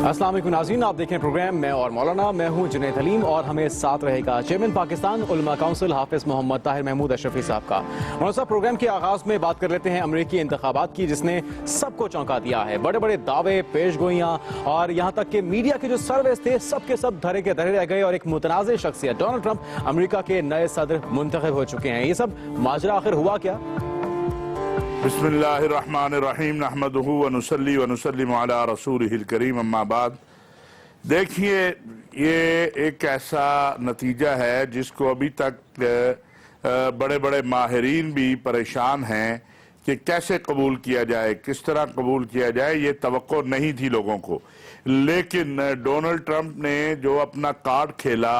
السلام علیکم ناظرین، آپ دیکھیں پروگرام میں اور مولانا، میں ہوں جنید حلیم اور ہمیں ساتھ رہے گا چیئرمین پاکستان علماء کونسل حافظ محمد طاہر محمود اشرفی صاحب کا۔ مولانا صاحب، پروگرام کے آغاز میں بات کر لیتے ہیں امریکی انتخابات کی، جس نے سب کو چونکا دیا ہے۔ بڑے بڑے دعوے، پیش گوئیاں اور یہاں تک کہ میڈیا کے جو سرویز تھے سب کے سب دھرے کے دھرے رہ گئے اور ایک متنازع شخصیت ڈونلڈ ٹرمپ امریکہ کے نئے صدر منتخب ہو چکے ہیں۔ یہ سب ماجرا آخر ہوا کیا؟ بسم اللہ الرحمن الرحیم، نحمدہ ونصلی ونسلم علی رسولہ الکریم، اما بعد۔ دیکھیے، یہ ایک ایسا نتیجہ ہے جس کو ابھی تک بڑے بڑے ماہرین بھی پریشان ہیں کہ کیسے قبول کیا جائے، کس طرح قبول کیا جائے۔ یہ توقع نہیں تھی لوگوں کو، لیکن ڈونلڈ ٹرمپ نے جو اپنا کارڈ کھیلا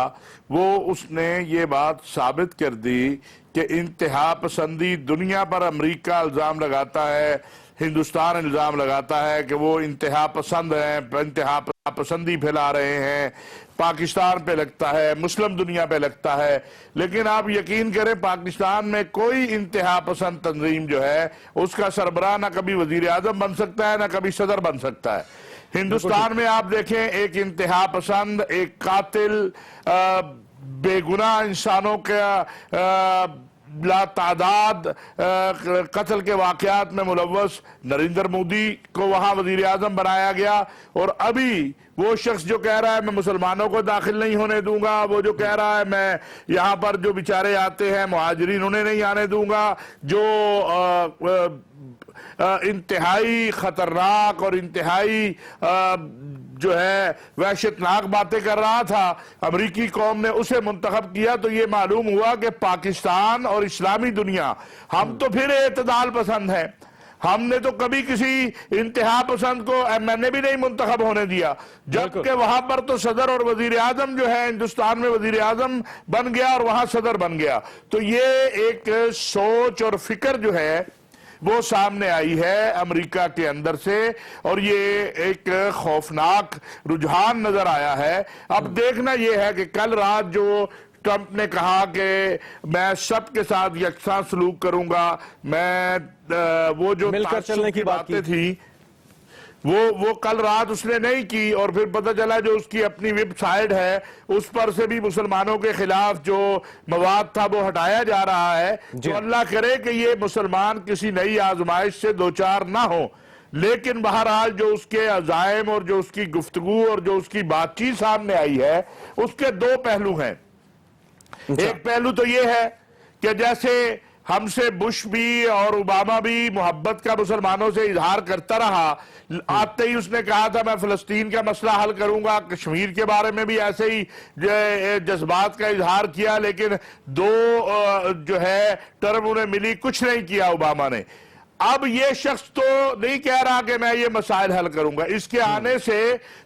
وہ اس نے یہ بات ثابت کر دی کہ انتہا پسندی دنیا پر امریکہ الزام لگاتا ہے، ہندوستان الزام لگاتا ہے کہ وہ انتہا پسند ہیں، انتہا پسندی پھیلا رہے ہیں، پاکستان پہ لگتا ہے، مسلم دنیا پہ لگتا ہے۔ لیکن آپ یقین کریں، پاکستان میں کوئی انتہا پسند تنظیم جو ہے اس کا سربراہ نہ کبھی وزیر اعظم بن سکتا ہے، نہ کبھی صدر بن سکتا ہے۔ ہندوستان میں آپ دیکھیں، ایک انتہا پسند، ایک قاتل، بے گناہ انسانوں کا لا تعداد قتل کے واقعات میں ملوث نریندر مودی کو وہاں وزیر اعظم بنایا گیا، اور ابھی وہ شخص جو کہہ رہا ہے میں مسلمانوں کو داخل نہیں ہونے دوں گا، وہ جو کہہ رہا ہے میں یہاں پر جو بیچارے آتے ہیں مہاجرین انہیں نہیں آنے دوں گا، جو انتہائی خطرناک اور انتہائی جو ہے وحشتناک باتیں کر رہا تھا، امریکی قوم نے اسے منتخب کیا۔ تو یہ معلوم ہوا کہ پاکستان اور اسلامی دنیا، ہم تو پھر اعتدال پسند ہیں، ہم نے تو کبھی کسی انتہا پسند کو میں نے بھی نہیں منتخب ہونے دیا، جبکہ وہاں پر تو صدر اور وزیر اعظم جو ہے ہندوستان میں وزیر اعظم بن گیا اور وہاں صدر بن گیا۔ تو یہ ایک سوچ اور فکر جو ہے وہ سامنے آئی ہے امریکہ کے اندر سے، اور یہ ایک خوفناک رجحان نظر آیا ہے۔ اب دیکھنا یہ ہے کہ کل رات جو ٹرمپ نے کہا کہ میں سب کے ساتھ یکساں سلوک کروں گا، میں وہ جو مل کر چلنے کی باتیں تھیں وہ کل رات اس نے نہیں کی، اور پھر پتہ چلا جو اس کی اپنی ویب سائٹ ہے اس پر سے بھی مسلمانوں کے خلاف جو مواد تھا وہ ہٹایا جا رہا ہے۔ تو اللہ کرے کہ یہ مسلمان کسی نئی آزمائش سے دوچار نہ ہو، لیکن بہرحال جو اس کے عزائم اور جو اس کی گفتگو اور جو اس کی بات چیت سامنے آئی ہے اس کے دو پہلو ہیں۔ ایک پہلو تو یہ ہے کہ جیسے ہم سے بش بھی اور اوباما بھی محبت کا مسلمانوں سے اظہار کرتا رہا، آتے ہی اس نے کہا تھا میں فلسطین کا مسئلہ حل کروں گا، کشمیر کے بارے میں بھی ایسے ہی جذبات کا اظہار کیا، لیکن دو جو ہے ٹرم انہیں ملی، کچھ نہیں کیا اوباما نے۔ اب یہ شخص تو نہیں کہہ رہا کہ میں یہ مسائل حل کروں گا، اس کے آنے سے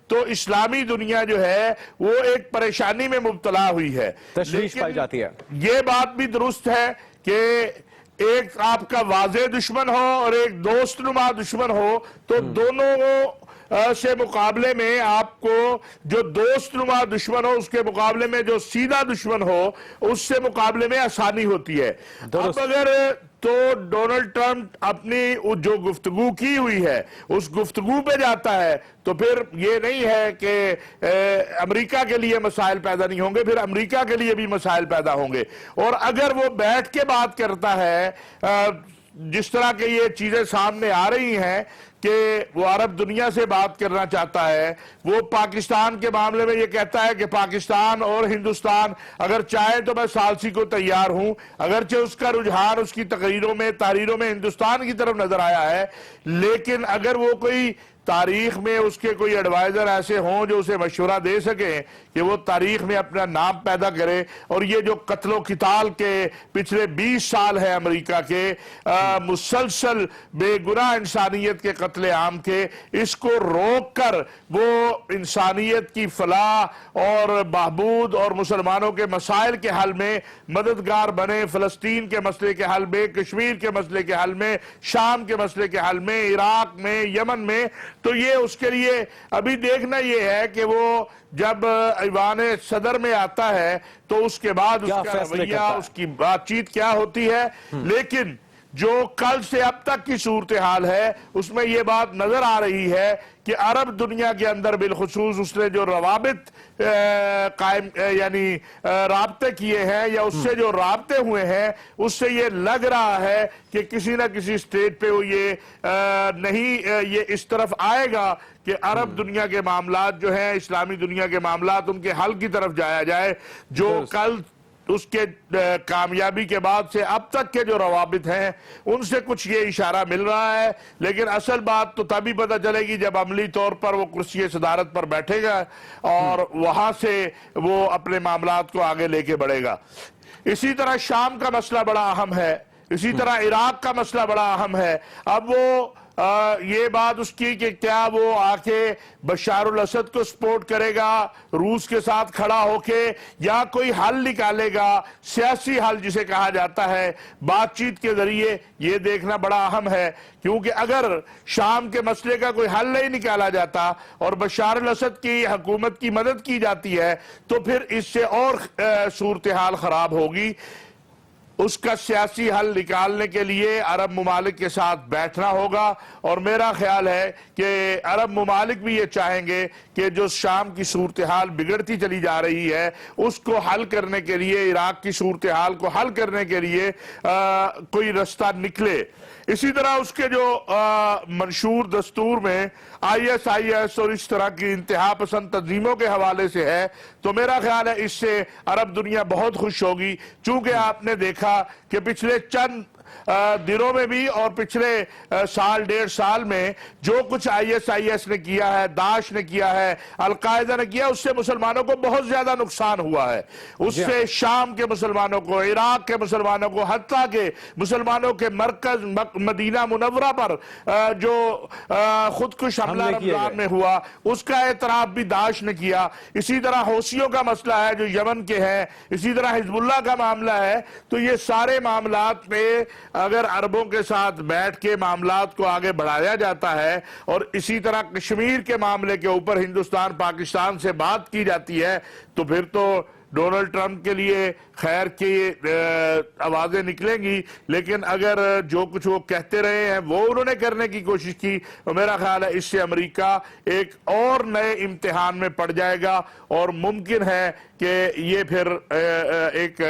تو اسلامی دنیا جو ہے وہ ایک پریشانی میں مبتلا ہوئی ہے، تشویش پائی جاتی ہے۔ یہ بات بھی درست ہے کہ ایک آپ کا واضح دشمن ہو اور ایک دوست نما دشمن ہو، تو دونوں سے مقابلے میں آپ کو جو دوست نما دشمن ہو اس کے مقابلے میں جو سیدھا دشمن ہو اس سے مقابلے میں آسانی ہوتی ہے۔ اب اگر تو ڈونلڈ ٹرمپ اپنی جو گفتگو کی ہوئی ہے اس گفتگو پہ جاتا ہے تو پھر یہ نہیں ہے کہ امریکہ کے لیے مسائل پیدا نہیں ہوں گے، پھر امریکہ کے لیے بھی مسائل پیدا ہوں گے۔ اور اگر وہ بیٹھ کے بات کرتا ہے جس طرح کہ یہ چیزیں سامنے آ رہی ہیں کہ وہ عرب دنیا سے بات کرنا چاہتا ہے، وہ پاکستان کے معاملے میں یہ کہتا ہے کہ پاکستان اور ہندوستان اگر چاہے تو میں ثالثی کو تیار ہوں، اگرچہ اس کا رجحان اس کی تقریروں میں تحریروں میں ہندوستان کی طرف نظر آیا ہے، لیکن اگر وہ کوئی تاریخ میں اس کے کوئی ایڈوائزر ایسے ہوں جو اسے مشورہ دے سکیں کہ وہ تاریخ میں اپنا نام پیدا کرے، اور یہ جو قتل و قتال کے پچھلے 20 سال ہے امریکہ کے مسلسل بے گناہ انسانیت کے قتل عام کے، اس کو روک کر وہ انسانیت کی فلاح اور بہبود اور مسلمانوں کے مسائل کے حل میں مددگار بنے، فلسطین کے مسئلے کے حل میں، کشمیر کے مسئلے کے حل میں، شام کے مسئلے کے حل میں، عراق میں، یمن میں، تو یہ اس کے لیے ابھی دیکھنا یہ ہے کہ وہ جب ایوان صدر میں آتا ہے تو اس کے بعد اس کا رویہ، اس کی بات چیت کیا ہوتی ہے۔ لیکن جو کل سے اب تک کی صورتحال ہے اس میں یہ بات نظر آ رہی ہے کہ عرب دنیا کے اندر بالخصوص اس نے جو روابط قائم یعنی رابطے کیے ہیں یا اس سے جو رابطے ہوئے ہیں اس سے یہ لگ رہا ہے کہ کسی نہ کسی سٹیج پہ وہ یہ نہیں یہ اس طرف آئے گا کہ عرب دنیا کے معاملات جو ہیں اسلامی دنیا کے معاملات ان کے حل کی طرف جایا جائے جو کل اس کے کامیابی کے بعد سے اب تک کے جو روابط ہیں ان سے کچھ یہ اشارہ مل رہا ہے لیکن اصل بات تو تبھی پتہ چلے گی جب عملی طور پر وہ کرسی صدارت پر بیٹھے گا اور وہاں سے وہ اپنے معاملات کو آگے لے کے بڑھے گا. اسی طرح شام کا مسئلہ بڑا اہم ہے, اسی طرح عراق کا مسئلہ بڑا اہم ہے. اب وہ یہ بات اس کی کہ کیا وہ آ کے بشار الاسد کو سپورٹ کرے گا روس کے ساتھ کھڑا ہو کے یا کوئی حل نکالے گا سیاسی حل جسے کہا جاتا ہے بات چیت کے ذریعے, یہ دیکھنا بڑا اہم ہے کیونکہ اگر شام کے مسئلے کا کوئی حل نہیں نکالا جاتا اور بشار الاسد کی حکومت کی مدد کی جاتی ہے تو پھر اس سے اور صورتحال خراب ہوگی. اس کا سیاسی حل نکالنے کے لیے عرب ممالک کے ساتھ بیٹھنا ہوگا اور میرا خیال ہے کہ عرب ممالک بھی یہ چاہیں گے کہ جو شام کی صورتحال بگڑتی چلی جا رہی ہے اس کو حل کرنے کے لیے عراق کی صورتحال کو حل کرنے کے لیے کوئی رستہ نکلے. اسی طرح اس کے جو منشور دستور میں آئی ایس اور اس طرح کی انتہا پسند تنظیموں کے حوالے سے ہے تو میرا خیال ہے اس سے عرب دنیا بہت خوش ہوگی چونکہ آپ نے دیکھا کہ پچھلے چند دنوں میں بھی اور پچھلے سال ڈیڑھ سال میں جو کچھ آئی ایس نے کیا ہے داعش نے کیا ہے القاعدہ نے کیا اس سے مسلمانوں کو بہت زیادہ نقصان ہوا ہے. اس سے شام کے مسلمانوں کو عراق کے مسلمانوں کو حتیٰ کہ مسلمانوں کے مرکز مدینہ منورہ پر جو خودکش حملہ رمضان میں ہوا اس کا اعتراف بھی داعش نے کیا. اسی طرح حوثیوں کا مسئلہ ہے جو یمن کے ہیں, اسی طرح حزب اللہ کا معاملہ ہے. تو یہ سارے معاملات میں اگر عربوں کے ساتھ بیٹھ کے معاملات کو آگے بڑھایا جاتا ہے اور اسی طرح کشمیر کے معاملے کے اوپر ہندوستان پاکستان سے بات کی جاتی ہے تو پھر تو ڈونلڈ ٹرمپ کے لیے خیر کی آوازیں نکلیں گی. لیکن اگر جو کچھ وہ کہتے رہے ہیں وہ انہوں نے کرنے کی کوشش کی تو میرا خیال ہے اس سے امریکہ ایک اور نئے امتحان میں پڑ جائے گا اور ممکن ہے کہ یہ پھر ایک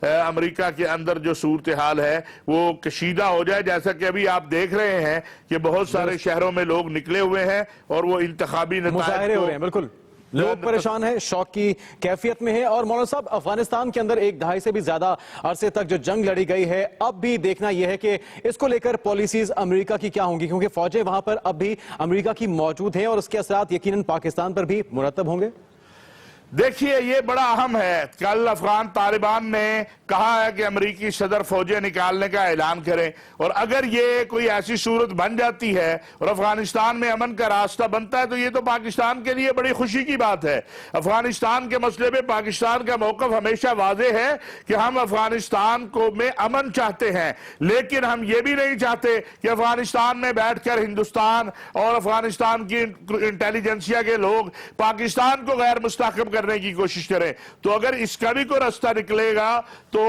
امریکہ کے اندر جو صورتحال ہے وہ کشیدہ ہو جائے جیسا کہ ابھی آپ دیکھ رہے ہیں کہ بہت سارے شہروں میں لوگ نکلے ہوئے ہیں اور وہ انتخابی مظاہرے ہو رہے ہیں. بالکل لوگ پریشان ہیں, شوق کی کیفیت میں ہیں. اور مولانا صاحب افغانستان کے اندر ایک دہائی سے بھی زیادہ عرصے تک جو جنگ لڑی گئی ہے اب بھی دیکھنا یہ ہے کہ اس کو لے کر پالیسیز امریکہ کی کیا ہوں گی کیونکہ فوجیں وہاں پر اب بھی امریکہ کی موجود ہیں اور اس کے اثرات یقیناً پاکستان پر بھی مرتب ہوں گے. دیکھیے یہ بڑا اہم ہے. کل افغان طالبان نے کہا ہے کہ امریکی صدر فوجیں نکالنے کا اعلان کریں اور اگر یہ کوئی ایسی صورت بن جاتی ہے اور افغانستان میں امن کا راستہ بنتا ہے تو یہ تو پاکستان کے لیے بڑی خوشی کی بات ہے. افغانستان کے مسئلے میں پاکستان کا موقف ہمیشہ واضح ہے کہ ہم افغانستان کو میں امن چاہتے ہیں لیکن ہم یہ بھی نہیں چاہتے کہ افغانستان میں بیٹھ کر ہندوستان اور افغانستان کی انٹیلیجنسیا کے لوگ پاکستان کو غیر مستحکم کرنے کی کوشش کریں. تو اگر اس کا بھی کوئی راستہ نکلے گا تو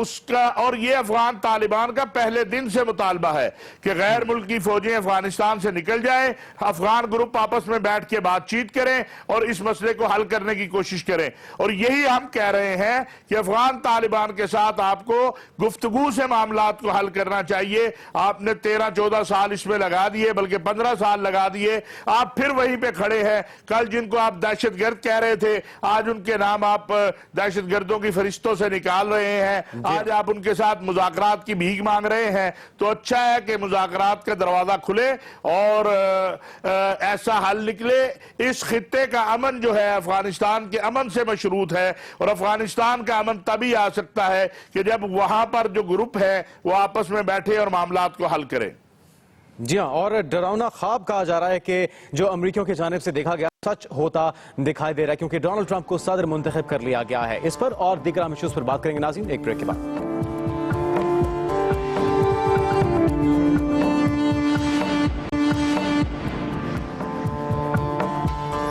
اس کا, اور یہ افغان طالبان کا پہلے دن سے مطالبہ ہے کہ غیر ملکی فوجیں افغانستان سے نکل جائیں, افغان گروپ آپس میں بیٹھ کے بات چیت کریں اور اس مسئلے کو حل کرنے کی کوشش کریں. اور یہی ہم کہہ رہے ہیں کہ افغان طالبان کے ساتھ آپ کو گفتگو سے معاملات کو حل کرنا چاہیے. آپ نے 13-14 سال اس میں لگا دیے, بلکہ 15 سال لگا دیے, آپ پھر وہیں پہ کھڑے ہیں. کل جن کو آپ دہشت گرد کہہ رہے تھے آج ان کے نام آپ دہشت گردوں کی فرشتوں سے نکال رہے ہیں, آج آپ ان کے ساتھ مذاکرات کی بھیک مانگ رہے ہیں. تو اچھا ہے کہ مذاکرات کا دروازہ کھلے اور ایسا حل نکلے. اس خطے کا امن جو ہے افغانستان کے امن سے مشروط ہے اور افغانستان کا امن تبھی آ سکتا ہے کہ جب وہاں پر جو گروپ ہے وہ آپس میں بیٹھے اور معاملات کو حل کرے. جی ہاں, اور ڈراؤنا خواب کہا جا رہا ہے کہ جو امریکیوں کی جانب سے دیکھا گیا سچ ہوتا دکھائی دے رہا ہے کیونکہ ڈونلڈ ٹرمپ کو صدر منتخب کر لیا گیا ہے. اس پر اور دیگر اہم ایشوز پر بات کریں گے ناظرین ایک بریک کے بعد.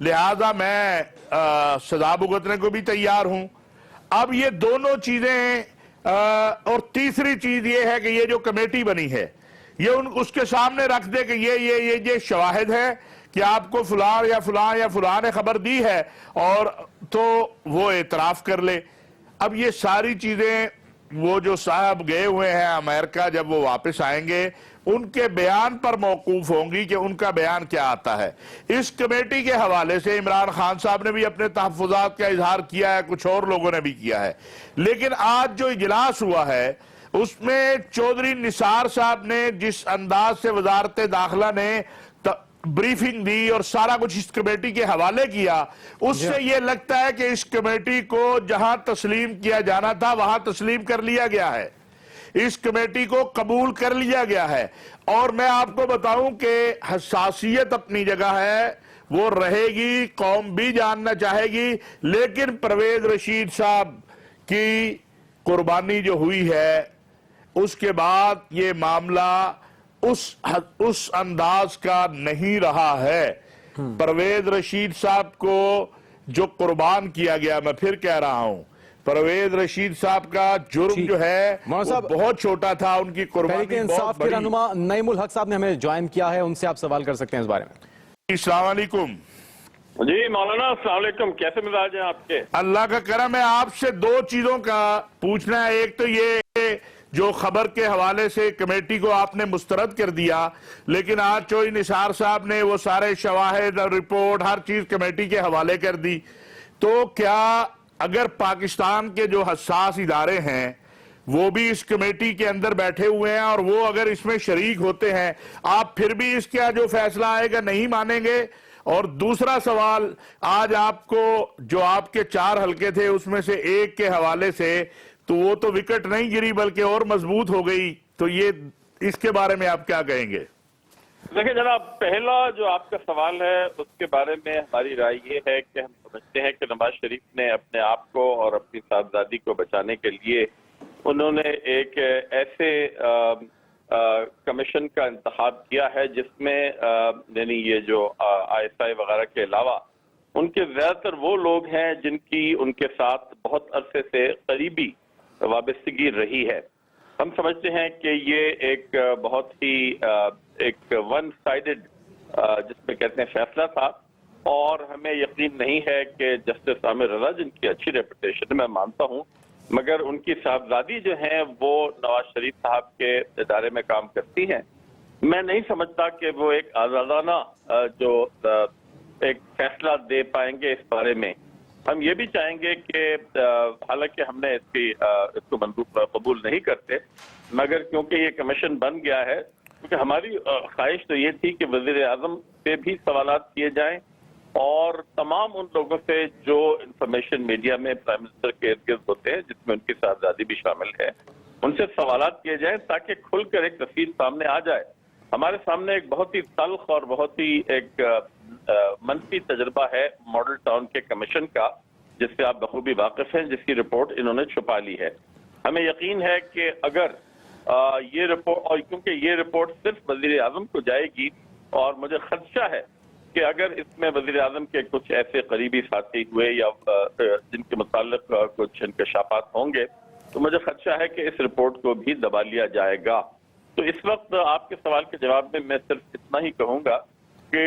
لہذا میں سزا بھگتنے کو بھی تیار ہوں. اب یہ دونوں چیزیں اور تیسری چیز یہ ہے کہ یہ جو کمیٹی بنی ہے یہ اس کے سامنے رکھ دے کہ یہ شواہد ہے کہ آپ کو فلاں نے خبر دی ہے اور تو وہ اعتراف کر لے. اب یہ ساری چیزیں وہ جو صاحب گئے ہوئے ہیں امریکہ جب وہ واپس آئیں گے ان کے بیان پر موقوف ہوں گی کہ ان کا بیان کیا آتا ہے. اس کمیٹی کے حوالے سے عمران خان صاحب نے بھی اپنے تحفظات کا اظہار کیا ہے, کچھ اور لوگوں نے بھی کیا ہے. لیکن آج جو اجلاس ہوا ہے اس میں چودھری نثار صاحب نے جس انداز سے وزارت داخلہ نے بریفنگ دی اور سارا کچھ اس کمیٹی کے حوالے کیا, اس سے یہ لگتا ہے کہ اس کمیٹی کو جہاں تسلیم کیا جانا تھا وہاں تسلیم کر لیا گیا ہے, اس کمیٹی کو قبول کر لیا گیا ہے. اور میں آپ کو بتاؤں کہ حساسیت اپنی جگہ ہے, وہ رہے گی, قوم بھی جاننا چاہے گی, لیکن پرویز رشید صاحب کی قربانی جو ہوئی ہے اس کے بعد یہ معاملہ اس انداز کا نہیں رہا ہے. پرویز رشید صاحب کو جو قربان کیا گیا, میں پھر کہہ رہا ہوں, پرویز رشید صاحب کا جرم جو ہے وہ بہت چھوٹا تھا, ان کی قربانی تحریک انصاف کے رہنما نعیم الحق صاحب نے ہمیں جوائن کیا ہے, ان سے آپ سوال کر سکتے ہیں اس بارے میں. السلام علیکم. جی مولانا السلام علیکم, کیسے مزاج ہیں آپ کے؟ اللہ کا کرم ہے. آپ سے دو چیزوں کا پوچھنا ہے. ایک تو یہ جو خبر کے حوالے سے کمیٹی کو آپ نے مسترد کر دیا, لیکن آج چودھری نثار صاحب نے وہ سارے شواہد اور رپورٹ ہر چیز کمیٹی کے حوالے کر دی, تو کیا اگر پاکستان کے جو حساس ادارے ہیں وہ بھی اس کمیٹی کے اندر بیٹھے ہوئے ہیں اور وہ اگر اس میں شریک ہوتے ہیں, آپ پھر بھی اس کا جو فیصلہ آئے گا نہیں مانیں گے؟ اور دوسرا سوال, آج آپ کو جو آپ کے 4 حلقے تھے اس میں سے ایک کے حوالے سے تو وہ تو وکٹ نہیں گری بلکہ اور مضبوط ہو گئی, تو یہ اس کے بارے میں آپ کیا کہیں گے؟ دیکھیں جناب, پہلا جو آپ کا سوال ہے اس کے بارے میں ہماری رائے یہ ہے کہ ہم سمجھتے ہیں کہ نواز شریف نے اپنے آپ کو اور اپنی صاحبزادی کو بچانے کے لیے انہوں نے ایک ایسے کمیشن کا انتخاب کیا ہے جس میں یعنی یہ جو ISI وغیرہ کے علاوہ ان کے زیادہ تر وہ لوگ ہیں جن کی ان کے ساتھ بہت عرصے سے قریبی وابستگی رہی ہے. ہم سمجھتے ہیں کہ یہ ایک بہت ہی ایک ون سائیڈڈ جس میں کہتے ہیں فیصلہ تھا, اور ہمیں یقین نہیں ہے کہ جسٹس عامر رضا جن کی اچھی ریپوٹیشن میں مانتا ہوں, مگر ان کی صاحبزادی جو ہیں وہ نواز شریف صاحب کے ادارے میں کام کرتی ہیں. میں نہیں سمجھتا کہ وہ ایک آزادانہ جو ایک فیصلہ دے پائیں گے اس بارے میں. ہم یہ بھی چاہیں گے کہ حالانکہ ہم نے اس کو منظور قبول نہیں کرتے, مگر کیونکہ یہ کمیشن بن گیا ہے, کیونکہ ہماری خواہش تو یہ تھی کہ وزیر اعظم سے بھی سوالات کیے جائیں اور تمام ان لوگوں سے جو انفارمیشن میڈیا میں پرائم منسٹر کے ارد گرد ہوتے ہیں جس میں ان کی صاحبزادی بھی شامل ہے, ان سے سوالات کیے جائیں تاکہ کھل کر ایک تصویر سامنے آ جائے. ہمارے سامنے ایک بہت ہی تلخ اور بہت ہی ایک منفی تجربہ ہے ماڈل ٹاؤن کے کمیشن کا, جس سے آپ بخوبی واقف ہیں, جس کی رپورٹ انہوں نے چھپا لی ہے. ہمیں یقین ہے کہ اگر یہ رپورٹ, اور کیونکہ یہ رپورٹ صرف وزیر اعظم کو جائے گی, اور مجھے خدشہ ہے کہ اگر اس میں وزیر اعظم کے کچھ ایسے قریبی ساتھی ہوئے یا جن کے متعلق کچھ انکشافات ہوں گے, تو مجھے خدشہ ہے کہ اس رپورٹ کو بھی دبا لیا جائے گا. تو اس وقت آپ کے سوال کے جواب میں صرف اتنا ہی کہوں گا کہ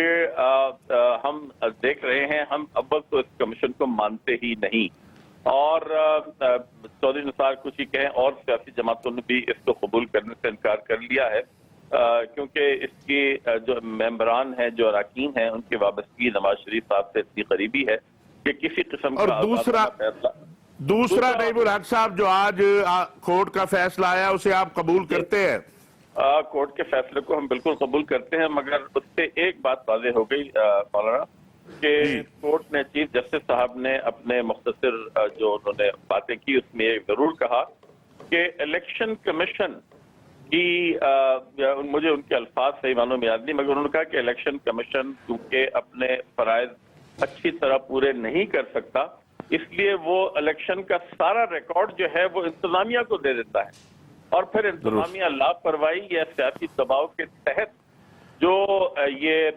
ہم دیکھ رہے ہیں, ہم اول تو اس کمیشن کو مانتے ہی نہیں, اور چودھری نثار کچھ ہی کہیں اور سیاسی جماعتوں نے بھی اس کو قبول کرنے سے انکار کر لیا ہے, کیونکہ اس کی جو ممبران ہیں, جو اراکین ہیں, ان کی وابستگی نواز شریف صاحب سے اتنی قریبی ہے کہ کسی قسم کا. اور دوسرا نعیم الحق صاحب, جو آج کورٹ کا فیصلہ آیا اسے آپ قبول کرتے ہیں؟ کورٹ کے فیصلے کو ہم بالکل قبول کرتے ہیں, مگر اس سے ایک بات واضح ہو گئی مولانا کہ کورٹ نے, چیف جسٹس صاحب نے اپنے مختصر جو انہوں نے باتیں کی اس میں یہ ضرور کہا کہ الیکشن کمیشن کی, مجھے ان کے الفاظ صحیح معنوں میں یاد نہیں, مگر انہوں نے کہا کہ الیکشن کمیشن کیونکہ اپنے فرائض اچھی طرح پورے نہیں کر سکتا, اس لیے وہ الیکشن کا سارا ریکارڈ جو ہے وہ انتظامیہ کو دے دیتا ہے, اور پھر انتظامیہ لاپرواہی یا سیاسی دباؤ کے تحت جو یہ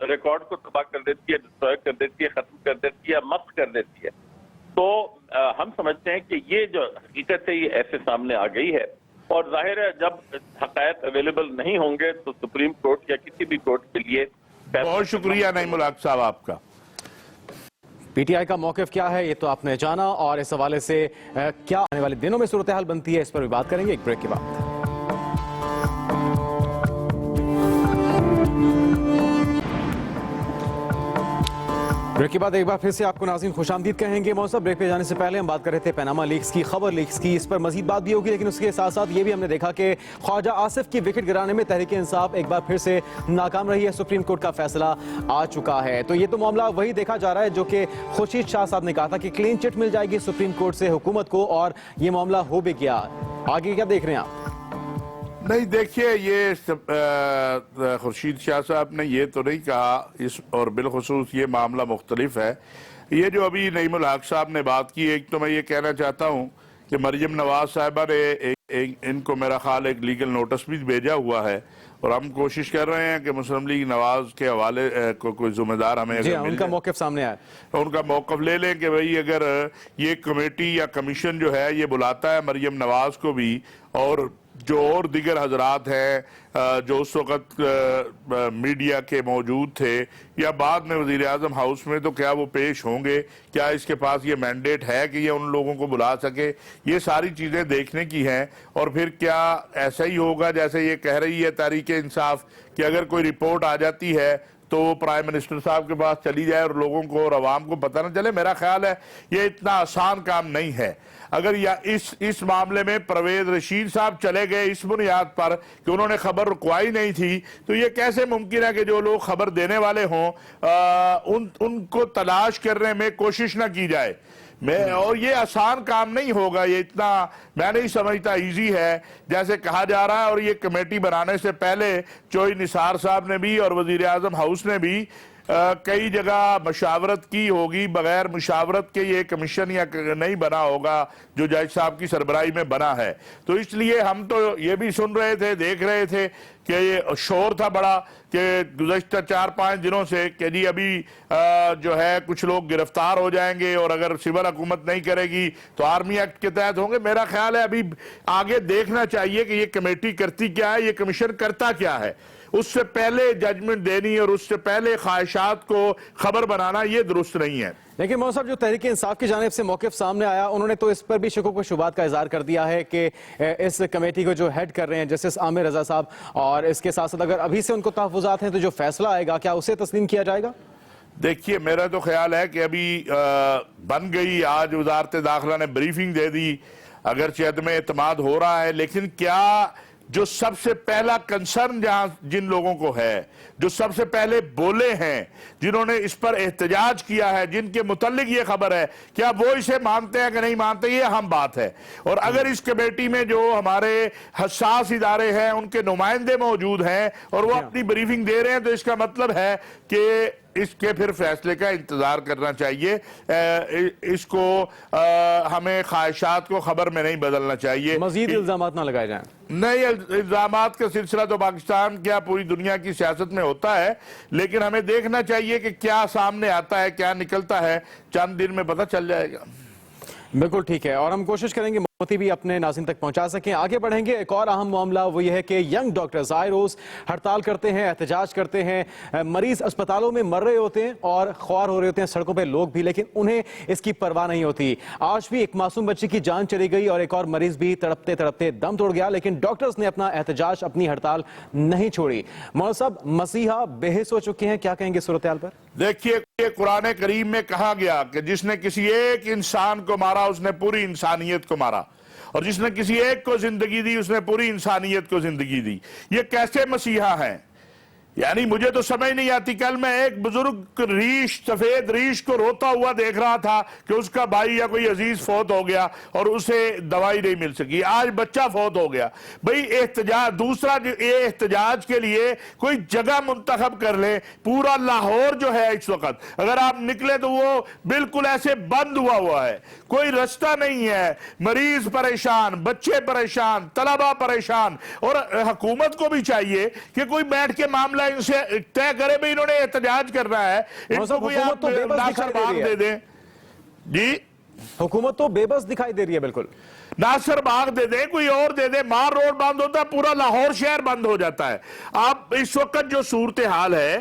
ریکارڈ کو تباہ کر دیتی ہے، ڈسٹروائے کر دیتی ہے، ختم کر دیتی ہے، مسخ کر دیتی ہے. تو ہم سمجھتے ہیں کہ یہ جو حقیقت ہے یہ ایسے سامنے آ گئی ہے، اور ظاہر ہے جب حقائق اویلیبل نہیں ہوں گے تو سپریم کورٹ یا کسی بھی کورٹ کے لیے. بہت شکریہ نعیم الحق صاحب آپ کا. پی ٹی آئی کا موقف کیا ہے یہ تو آپ نے جانا، اور اس حوالے سے کیا آنے والے دنوں میں صورتحال بنتی ہے اس پر بھی بات کریں گے ایک بریک کے بعد. بریک کے بعد ایک بار پھر سے آپ کو ناظرین خوش آمدید کہیں گے. موسم بریک پہ جانے سے پہلے ہم بات کر رہے تھے پیناما لیکس کی، خبر لیکس کی، اس پر مزید بات بھی ہوگی، لیکن اس کے ساتھ ساتھ یہ بھی ہم نے دیکھا کہ خواجہ آصف کی وکٹ گرانے میں تحریک انصاف ایک بار پھر سے ناکام رہی ہے. سپریم کورٹ کا فیصلہ آ چکا ہے، تو یہ تو معاملہ وہی دیکھا جا رہا ہے جو کہ خورشید شاہ صاحب نے کہا تھا کہ کلین چٹ مل جائے گی سپریم کورٹ سے حکومت کو، اور یہ معاملہ ہو بھی گیا. آگے کیا دیکھ رہے ہیں آپ؟ نہیں دیکھیے، یہ خورشید شاہ صاحب نے یہ تو نہیں کہا، اور بالخصوص یہ معاملہ مختلف ہے. یہ جو ابھی نعیم الحق صاحب نے بات کی، ایک تو میں یہ کہنا چاہتا ہوں کہ مریم نواز صاحبہ نے ان کو میرا خیال ایک لیگل نوٹس بھی بھیجا ہوا ہے، اور ہم کوشش کر رہے ہیں کہ مسلم لیگ نواز کے حوالے کو کوئی ذمہ دار ہمیں جی ان کا موقف سامنے آیا، ان کا موقف لے لیں کہ بھئی اگر یہ کمیٹی یا کمیشن جو ہے یہ بلاتا ہے مریم نواز کو بھی، اور جو اور دیگر حضرات ہیں جو اس وقت میڈیا کے موجود تھے یا بعد میں وزیر اعظم ہاؤس میں، تو کیا وہ پیش ہوں گے؟ کیا اس کے پاس یہ مینڈیٹ ہے کہ یہ ان لوگوں کو بلا سکے؟ یہ ساری چیزیں دیکھنے کی ہیں. اور پھر کیا ایسا ہی ہوگا جیسے یہ کہہ رہی ہے تحریک انصاف کہ اگر کوئی رپورٹ آ جاتی ہے تو وہ پرائم منسٹر صاحب کے پاس چلی جائے اور لوگوں کو اور عوام کو پتہ نہ چلے؟ میرا خیال ہے یہ اتنا آسان کام نہیں ہے. اگر اس معاملے میں پرویز رشید صاحب چلے گئے اس بنیاد پر کہ انہوں نے خبر رکوائی نہیں تھی، تو یہ کیسے ممکن ہے کہ جو لوگ خبر دینے والے ہوں ان کو تلاش کرنے میں کوشش نہ کی جائے؟ اور یہ آسان کام نہیں ہوگا، یہ اتنا میں نہیں سمجھتا ایزی ہے جیسے کہا جا رہا ہے. اور یہ کمیٹی بنانے سے پہلے چوئی نثار صاحب نے بھی اور وزیر اعظم ہاؤس نے بھی کئی جگہ مشاورت کی ہوگی. بغیر مشاورت کے یہ کمیشن یا نہیں بنا ہوگا جو جج صاحب کی سربراہی میں بنا ہے. تو اس لیے ہم تو یہ بھی سن رہے تھے، دیکھ رہے تھے کہ یہ شور تھا بڑا کہ گزشتہ 4-5 دنوں سے کہ جی ابھی جو ہے کچھ لوگ گرفتار ہو جائیں گے، اور اگر سول حکومت نہیں کرے گی تو آرمی ایکٹ کے تحت ہوں گے. میرا خیال ہے ابھی آگے دیکھنا چاہیے کہ یہ کمیٹی کرتی کیا ہے، یہ کمیشن کرتا کیا ہے. اس سے پہلے ججمنٹ دینی اور اس سے پہلے خواہشات کو خبر بنانا یہ درست نہیں ہے. لیکن مولانا صاحب جو تحریک انصاف کی جانب سے موقف سامنے آیا، انہوں نے تو اس پر بھی شکوک و شبہات کا اظہار کر دیا ہے کہ اس کمیٹی کو جو ہیڈ کر رہے ہیں جسٹس عامر رضا صاحب، اور اس کے ساتھ ساتھ اگر ابھی سے ان کو تحفظات ہیں تو جو فیصلہ آئے گا کیا اسے تسلیم کیا جائے گا؟ دیکھیے میرا تو خیال ہے کہ ابھی بن گئی، آج وزارت داخلہ نے بریفنگ دے دی، اگرچہ عدم اعتماد ہو رہا ہے، لیکن کیا جو سب سے پہلا کنسرن جن لوگوں کو ہے، جو سب سے پہلے بولے ہیں، جنہوں نے اس پر احتجاج کیا ہے، جن کے متعلق یہ خبر ہے، کیا وہ اسے مانتے ہیں کہ نہیں مانتے؟ یہ اہم بات ہے. اور اگر اس کمیٹی میں جو ہمارے حساس ادارے ہیں ان کے نمائندے موجود ہیں اور وہ اپنی بریفنگ دے رہے ہیں، تو اس کا مطلب ہے کہ اس کے پھر فیصلے کا انتظار کرنا چاہیے. اس کو ہمیں خواہشات کو خبر میں نہیں بدلنا چاہیے. مزید الزامات نہ لگائے جائیں. نہیں، الزامات کا سلسلہ تو پاکستان کیا پوری دنیا کی سیاست میں ہوتا ہے، لیکن ہمیں دیکھنا چاہیے کہ کیا سامنے آتا ہے، کیا نکلتا ہے. چند دن میں پتہ چل جائے گا. بالکل ٹھیک ہے، اور ہم کوشش کریں گے موتی بھی اپنے ناظرین تک پہنچا سکیں. آگے بڑھیں گے. ایک اور اہم معاملہ وہ یہ ہے کہ ینگ ڈاکٹرز آئے روز ہڑتال کرتے ہیں، احتجاج کرتے ہیں. مریض اسپتالوں میں مر رہے ہوتے ہیں اور خوار ہو رہے ہوتے ہیں سڑکوں پہ لوگ بھی، لیکن انہیں اس کی پرواہ نہیں ہوتی. آج بھی ایک معصوم بچی کی جان چلی گئی اور ایک اور مریض بھی تڑپتے تڑپتے دم توڑ گیا، لیکن ڈاکٹرز نے اپنا احتجاج، اپنی ہڑتال نہیں چھوڑی. مولانا صاحب مسیحا بے حس ہو چکے ہیں، کیا کہیں گے صورتحال پر؟ دیکھیے یہ قرآن کریم میں کہا گیا کہ جس نے کسی ایک انسان کو مارا اس نے پوری انسانیت کو مارا، اور جس نے کسی ایک کو زندگی دی اس نے پوری انسانیت کو زندگی دی. یہ کیسے مسیحا ہیں؟ یعنی مجھے تو سمجھ نہیں آتی. کل میں ایک بزرگ ریش، سفید ریش کو روتا ہوا دیکھ رہا تھا کہ اس کا بھائی یا کوئی عزیز فوت ہو گیا اور اسے دوائی نہیں مل سکی. آج بچہ فوت ہو گیا. بھئی احتجاج، دوسرا یہ احتجاج کے لیے کوئی جگہ منتخب کر لے. پورا لاہور جو ہے اس وقت اگر آپ نکلے تو وہ بالکل ایسے بند ہوا ہے، کوئی رستہ نہیں ہے. مریض پریشان، بچے پریشان، طلبہ پریشان. اور حکومت کو بھی چاہیے کہ کوئی بیٹھ کے معاملہ ان سے طے کرے بھی انہوں نے احتجاج کرنا ہے، ان کو کوئی حکومت آپ تو بے بس ناصر دکھائی دے باغ رہی دے ہے۔ دیں جی، حکومت تو بے بس دکھائی دے رہی ہے بالکل۔ ناصر باغ دے دیں، کوئی اور دے دیں، مار روڈ بند ہوتا ہے، پورا لاہور شہر بند ہو جاتا ہے۔ آپ اس وقت جو صورتحال ہے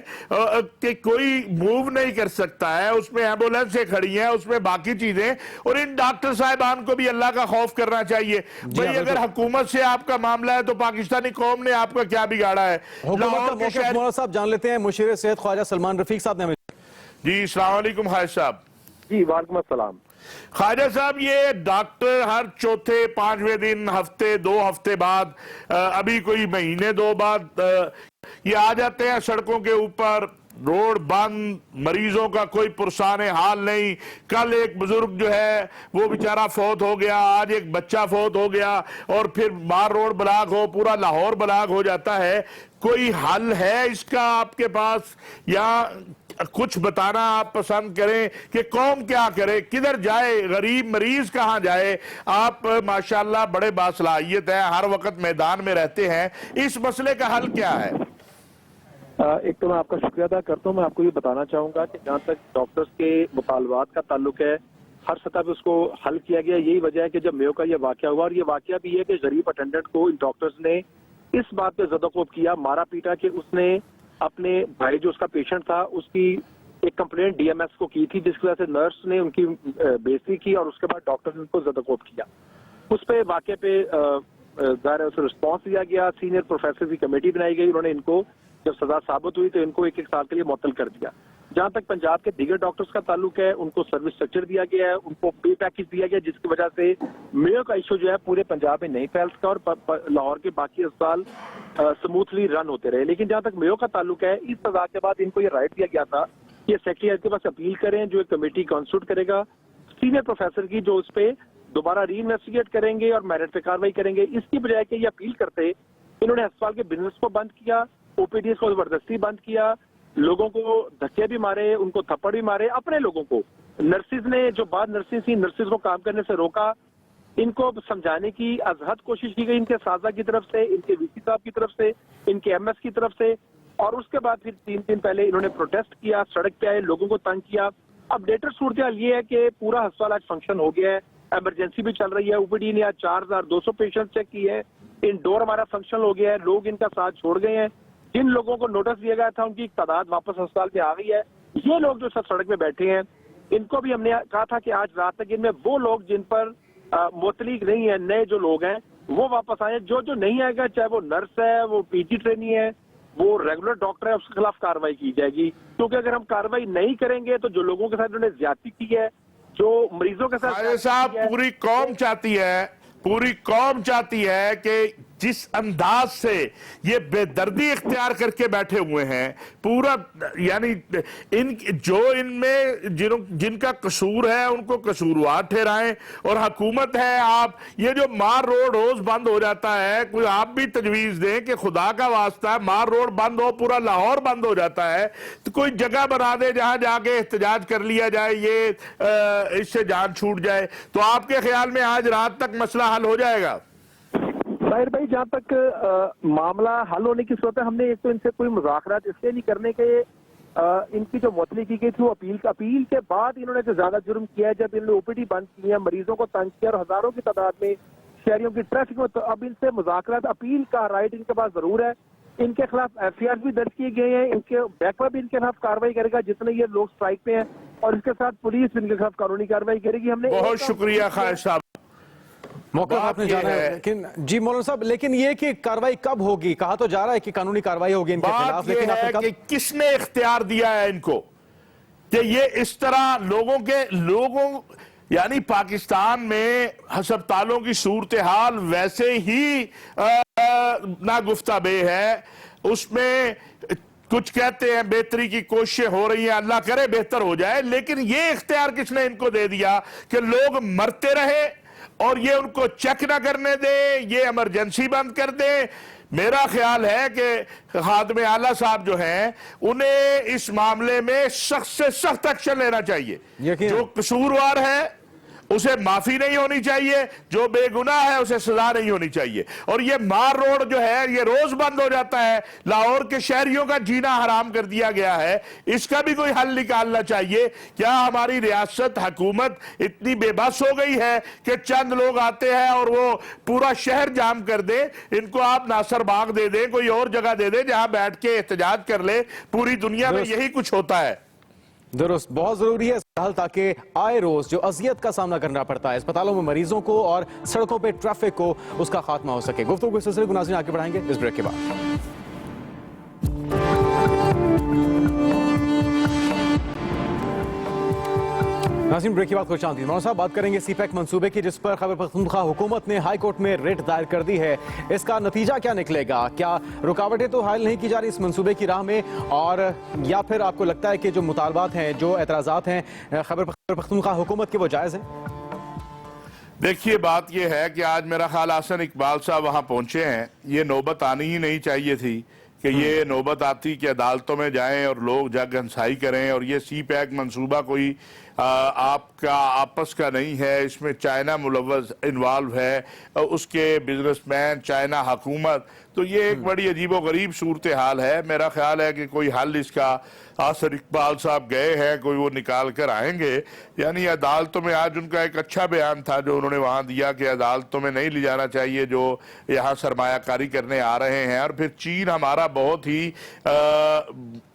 کہ کوئی موو نہیں کر سکتا ہے، اس میں ایمبولینسیں کھڑی ہیں، اس میں باقی چیزیں، اور ان ڈاکٹر صاحبان کو بھی اللہ کا خوف کرنا چاہیے۔ بھئی اگر حکومت سے آپ کا معاملہ ہے تو پاکستانی قوم نے آپ کا کیا بگاڑا ہے؟ حکومت کا لاہور کے موقف شہر مولانا صاحب جان لیتے ہیں، مشیر صحت خواجہ سلمان رفیق صاحب نے ہمیں۔ جی السلام علیکم خواجہ صاحب۔ جی وعلیکم السلام۔ خواجہ صاحب، یہ ڈاکٹر ہر چوتھے پانچویں دن، ہفتے دو ہفتے بعد، ابھی کوئی مہینے دو بعد یہ آ جاتے ہیں سڑکوں کے اوپر، روڈ بند، مریضوں کا کوئی پرسان حال نہیں۔ کل ایک بزرگ جو ہے وہ بیچارہ فوت ہو گیا، آج ایک بچہ فوت ہو گیا، اور پھر مار روڈ بلاک ہو، پورا لاہور بلاک ہو جاتا ہے۔ کوئی حل ہے اس کا آپ کے پاس، یا کچھ بتانا آپ پسند کریں کہ قوم کیا کرے، کدھر جائے، غریب مریض کہاں جائے؟ آپ ماشاءاللہ بڑے باصلاحیت ہیں، ہر وقت میدان میں رہتے ہیں، اس مسئلے کا حل کیا ہے؟ ایک تو میں آپ کا شکریہ ادا کرتا ہوں۔ میں آپ کو یہ بتانا چاہوں گا کہ جہاں تک ڈاکٹرز کے مطالبات کا تعلق ہے، ہر سطح پہ اس کو حل کیا گیا۔ یہی وجہ ہے کہ جب میو کا یہ واقعہ ہوا، اور یہ واقعہ بھی ہے کہ غریب اٹینڈنٹ کو ان ڈاکٹرز نے اس بات پہ زدوکوب کیا، مارا پیٹا، کہ اس نے اپنے بھائی جو اس کا پیشنٹ تھا اس کی ایک کمپلینٹ ڈی ایم ایس کو کی تھی، جس کی وجہ سے نرس نے ان کی بےعزتی کی، اور اس کے بعد ڈاکٹر نے ان کو زدوکوب کیا۔ اس پہ واقعے پہ ظاہر ہے اسے رسپانس دیا گیا، سینئر پروفیسر کی کمیٹی بنائی گئی، انہوں نے ان کو جب سزا ثابت ہوئی تو ان کو ایک سال کے لیے معطل کر دیا۔ جہاں تک پنجاب کے دیگر ڈاکٹرز کا تعلق ہے، ان کو سروس اسٹرکچر دیا گیا ہے، ان کو پے پیکج دیا گیا، جس کی وجہ سے میو کا ایشو جو ہے پورے پنجاب میں نہیں پھیل سکا، اور لاہور کے باقی اسپتال سموتھلی رن ہوتے رہے۔ لیکن جہاں تک میو کا تعلق ہے، اس سزا کے بعد ان کو یہ رائٹ دیا گیا تھا کہ یہ سیکریٹریٹ کے پاس اپیل کریں، جو ایک کمیٹی کانسٹیٹیوٹ کرے گا سینئر پروفیسر کی، جو اس پہ دوبارہ ری انویسٹیگیٹ کریں گے اور میرٹ پہ کاروائی کریں گے۔ اس کی بجائے کہ یہ اپیل کرتے، انہوں نے اسپتال کے بزنس کو بند کیا، او پی ڈیز کو زبردستی بند کیا، لوگوں کو دھکے بھی مارے، ان کو تھپڑ بھی مارے، اپنے لوگوں کو۔ نرسز نے جو بعد نرسز تھیں، نرسز کو کام کرنے سے روکا، ان کو سمجھانے کی از حد کوشش کی گئی، ان کے سازہ کی طرف سے، ان کے وی سی صاحب کی طرف سے، ان کے ایم ایس کی طرف سے، اور اس کے بعد پھر 3 دن پہلے انہوں نے پروٹیسٹ کیا، سڑک پہ آئے، لوگوں کو تنگ کیا۔ اب لیٹر صورتحال یہ ہے کہ پورا ہسپتال آج فنکشن ہو گیا ہے، ایمرجنسی بھی چل رہی ہے، او پی ڈی نے آج 4200 پیشنٹ چیک کی ہے، انڈور ہمارا فنکشن ہو گیا ہے، لوگ ان کا ساتھ چھوڑ گئے ہیں۔ جن لوگوں کو نوٹس دیا گیا تھا ان کی تعداد واپس ہسپتال میں آ گئی ہے۔ یہ لوگ جو سب سڑک پہ بیٹھے ہیں، ان کو بھی ہم نے کہا تھا کہ آج رات تک ان میں وہ لوگ جن پر متعلق نہیں ہے، نئے جو لوگ ہیں وہ واپس آئے۔ جو نہیں آئے گا، چاہے وہ نرس ہے، وہ پی جی ٹرینی ہے، وہ ریگولر ڈاکٹر ہے، اس کے خلاف کارروائی کی جائے گی۔ کیونکہ اگر ہم کارروائی نہیں کریں گے تو جو لوگوں کے ساتھ انہوں نے زیادتی کی ہے، جو مریضوں کے ساتھ صاحب، پوری قوم چاہتی ہے کہ جس انداز سے یہ بے دردی اختیار کر کے بیٹھے ہوئے ہیں، پورا یعنی ان میں جن کا قصور ہے ان کو قصوروار ٹھہرائیں، اور حکومت ہے، آپ یہ جو مار روڈ روز بند ہو جاتا ہے، کوئی آپ بھی تجویز دیں کہ خدا کا واسطہ ہے، مار روڈ بند ہو، پورا لاہور بند ہو جاتا ہے، تو کوئی جگہ بنا دے جہاں جا کے احتجاج کر لیا جائے، یہ اس سے جان چھوٹ جائے۔ تو آپ کے خیال میں آج رات تک مسئلہ حل ہو جائے گا؟ ظاہر بھائی، جہاں تک معاملہ حل ہونے کی صورت ہے، ہم نے ایک تو ان سے کوئی مذاکرات اس لیے نہیں کرنے کے، ان کی جو معطلی کی گئی تھی وہ اپیل کے بعد انہوں نے جو زیادہ جرم کیا ہے، جب انہوں نے او پی ڈی بند کی ہے، مریضوں کو تنگ کیا اور ہزاروں کی تعداد میں شہریوں کی ٹریفک میں، تو اب ان سے مذاکرات، اپیل کا رائٹ ان کے پاس ضرور ہے۔ ان کے خلاف ایف آئی آر بھی درج کیے گئے ہیں، ان کے بیک پر بھی ان کے خلاف کارروائی کرے گا جتنے یہ لوگ اسٹرائک پہ ہیں، اور اس کے ساتھ پولیس ان کے خلاف قانونی کارروائی کرے گی۔ ہم نے بہت شکریہ خواجہ صاحب، موقف آپ نے جانا ہے، لیکن جی مولانا صاحب، لیکن یہ کہ کارروائی کب ہوگی؟ کہا تو جا رہا ہے کہ قانونی کارروائی ہوگی ان کے خلاف، بات لیکن یہ ہے کہ کس نے اختیار دیا ہے ان کو کہ یہ اس طرح لوگوں یعنی پاکستان میں ہسپتالوں کی صورتحال ویسے ہی ناگفتہ بے ہے، اس میں کچھ کہتے ہیں بہتری کی کوششیں ہو رہی ہیں، اللہ کرے بہتر ہو جائے، لیکن یہ اختیار کس نے ان کو دے دیا کہ لوگ مرتے رہے اور یہ ان کو چیک نہ کرنے دے، یہ ایمرجنسی بند کر دے؟ میرا خیال ہے کہ خادم اعلیٰ صاحب جو ہیں انہیں اس معاملے میں سخت سے سخت ایکشن لینا چاہیے۔ جو قصوروار ہے اسے معافی نہیں ہونی چاہیے, جو بے گناہ ہے اسے سزا نہیں ہونی چاہیے. اور یہ مار روڈ جو ہے یہ روز بند ہو جاتا ہے, لاہور کے شہریوں کا جینا حرام کر دیا گیا ہے, اس کا بھی کوئی حل نکالنا چاہیے. کیا ہماری ریاست حکومت اتنی بے بس ہو گئی ہے کہ چند لوگ آتے ہیں اور وہ پورا شہر جام کر دیں؟ ان کو آپ ناصر باغ دے دیں, کوئی اور جگہ دے دیں جہاں بیٹھ کے احتجاج کر لیں. پوری دنیا میں یہی کچھ ہوتا ہے. درست, بہت ضروری ہے اس کا حل تاکہ آئے روز جو اذیت کا سامنا کرنا پڑتا ہے اسپتالوں میں مریضوں کو اور سڑکوں پہ ٹریفک کو, اس کا خاتمہ ہو سکے. گفتگو کے سلسلے کو ناظرین آگے بڑھائیں گے اس بریک کے بعد. ناظرین بریک کے بعد خوش آمدید. مولانا صاحب, بات کریں گے سی پیک منصوبے کی جس پر خیبر پختونخوا حکومت نے ہائی کورٹ میں ریٹ دائر کر دی ہے. اس کا نتیجہ کیا نکلے گا؟ کیا رکاوٹیں تو حائل نہیں کی جا رہی اس منصوبے کی راہ میں, اور یا پھر آپ کو لگتا ہے کہ جو مطالبات ہیں, جو اعتراضات ہیں خیبر پختونخوا حکومت کے, وہ جائز ہیں؟ دیکھیے بات یہ ہے کہ آج میرا خیال حسن اقبال صاحب وہاں پہنچے ہیں. یہ نوبت آنی ہی نہیں چاہیے تھی کہ یہ نوبت آتی کہ عدالتوں میں جائیں اور لوگ جگ ہنسائی کریں. اور یہ سی پیک منصوبہ کوئی آپ کا آپس کا نہیں ہے, اس میں چائنا ملوث انوالو ہے, اس کے بزنس مین, چائنا حکومت. تو یہ ایک بڑی عجیب و غریب صورتحال ہے. میرا خیال ہے کہ کوئی حل اس کا, حسن اقبال صاحب گئے ہیں, کوئی وہ نکال کر آئیں گے. یعنی عدالتوں میں آج ان کا ایک اچھا بیان تھا جو انہوں نے وہاں دیا کہ عدالتوں میں نہیں لے جانا چاہیے جو یہاں سرمایہ کاری کرنے آ رہے ہیں. اور پھر چین ہمارا بہت ہی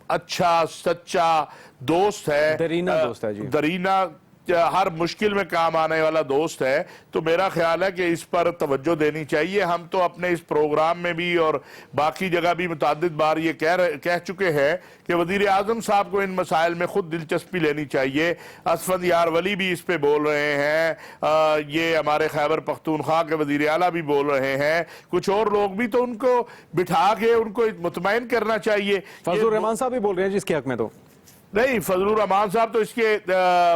اچھا سچا دوست ہے, درینہ دوست ہے, جی درینہ, ہر مشکل میں کام آنے والا دوست ہے. تو میرا خیال ہے کہ اس پر توجہ دینی چاہیے. ہم تو اپنے اس پروگرام میں بھی اور باقی جگہ بھی متعدد بار یہ کہہ چکے ہیں کہ وزیر اعظم صاحب کو ان مسائل میں خود دلچسپی لینی چاہیے. اسفند یار ولی بھی اس پہ بول رہے ہیں, یہ ہمارے خیبر پختونخوا کے وزیر اعلیٰ بھی بول رہے ہیں, کچھ اور لوگ بھی. تو ان کو بٹھا کے ان کو مطمئن کرنا چاہیے. فضل الرحمان صاحب بھی بول رہے ہیں جس کے حق میں تو نہیں, فضل الرحمان صاحب تو اس کے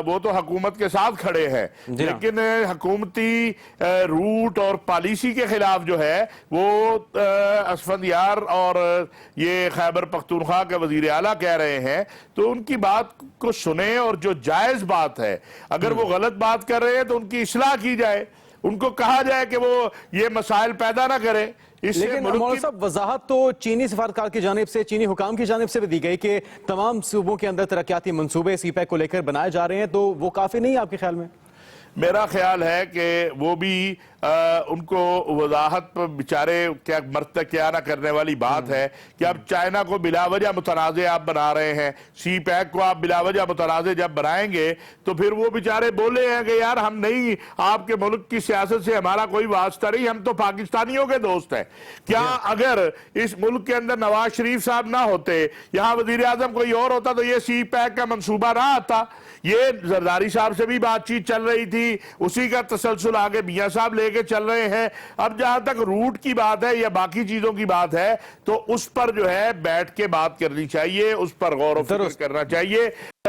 وہ تو حکومت کے ساتھ کھڑے ہیں, لیکن حکومتی روٹ اور پالیسی کے خلاف جو ہے وہ اسفند یار اور یہ خیبر پختونخوا کے وزیر اعلیٰ کہہ رہے ہیں. تو ان کی بات کو سنیں, اور جو جائز بات ہے, اگر وہ غلط بات کر رہے ہیں تو ان کی اصلاح کی جائے, ان کو کہا جائے کہ وہ یہ مسائل پیدا نہ کریں. لیکن مولانا صاحب وضاحت تو چینی سفارتکار کی جانب سے, چینی حکام کی جانب سے بھی دی گئی کہ تمام صوبوں کے اندر ترقیاتی منصوبے سی پیک کو لے کر بنائے جا رہے ہیں. تو وہ کافی نہیں ہے آپ کے خیال میں؟ میرا خیال ہے کہ وہ بھی ان کو وضاحت پر بیچارے کیا مرتبہ کیا نہ کرنے والی بات ہے کہ اب چائنا کو بلا وجہ متنازع آپ بنا رہے ہیں. سی پیک کو آپ بلا وجہ متنازع جب بنائیں گے تو پھر وہ بیچارے بولے ہیں کہ یار ہم نہیں, آپ کے ملک کی سیاست سے ہمارا کوئی واسطہ نہیں, ہم تو پاکستانیوں کے دوست ہیں. کیا اگر اس ملک کے اندر نواز شریف صاحب نہ ہوتے, یہاں وزیر اعظم کوئی اور ہوتا, تو یہ سی پیک کا منصوبہ نہ آتا. یہ زرداری صاحب سے بھی بات چیت چل رہی تھی, اسی کا تسلسل آگے میاں صاحب لے کے چل رہے ہیں. اب جہاں تک روٹ کی بات ہے یا باقی چیزوں کی بات ہے تو اس پر جو ہے بیٹھ کے بات کرنی چاہیے, اس پر غور و فکر کرنا چاہیے.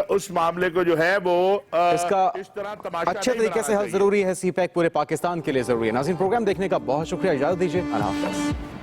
اس معاملے کو جو ہے وہ اس کا اچھے طریقے سے حل ضروری ہے. سی پیک پورے پاکستان کے لیے ضروری ہے. ناظرین پروگرام دیکھنے کا بہت شکریہ, اجازت دیجیے, اللہ حافظ.